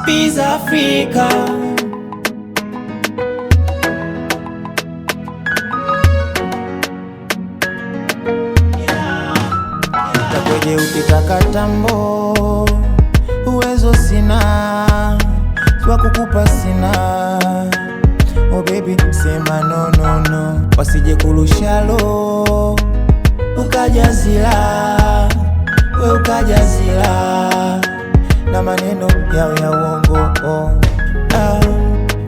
Spies Africa. Takweje ukitaka tambo, uwezo sina, kwa kukupa sina. Oh baby, sema no no no, wasije kulushalo ukajazila, we ukajazila na maneno yao ya uongo.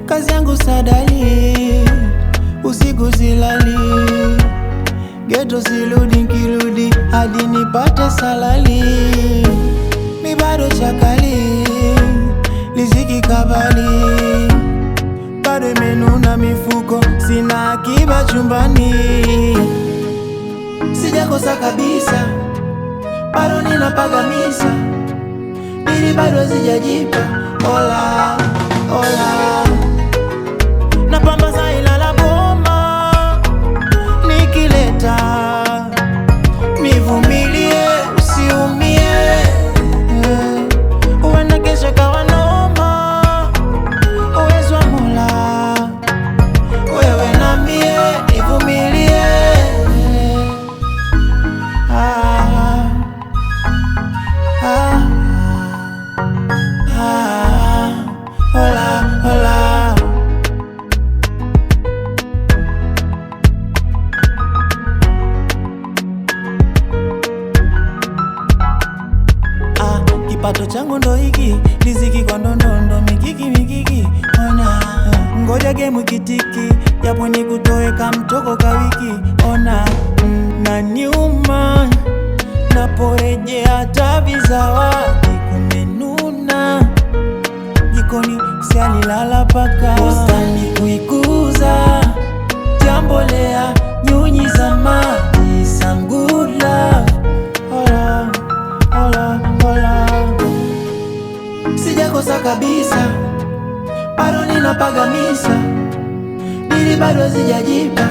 Kazi yangu sadali, usiku silali, ghetto siludi, nkirudi hadi nipate salali. Mi bado chakali, riziki kabali, bado imenuna mifuko, sina akiba chumbani. Sijakosa kabisa, bado ninapagamisa, ili bado sijajipa. Ola, ola, napamba ilala boma, nikileta nivumilie, usiumie. Uenda kesho kawa noma, uwezo wa Mola, wewe na mie, nivumilie. Hola, hola. Kipato changu ndo hiki, riziki kwa ndondondo, mikiki mikiki. Ona, ngoja game kitiki, japo ni kutoeka mtoko kawiki. Ona, na nyuma naporejea tavi zawadi kumenuna. Jikoni sialilala paka bustani kuikuza, jambolea nyunyi za maji sangula. Hola, hola, hola. Sijakosa kabisa, bado ninapagamisa, ili bado sijajipa.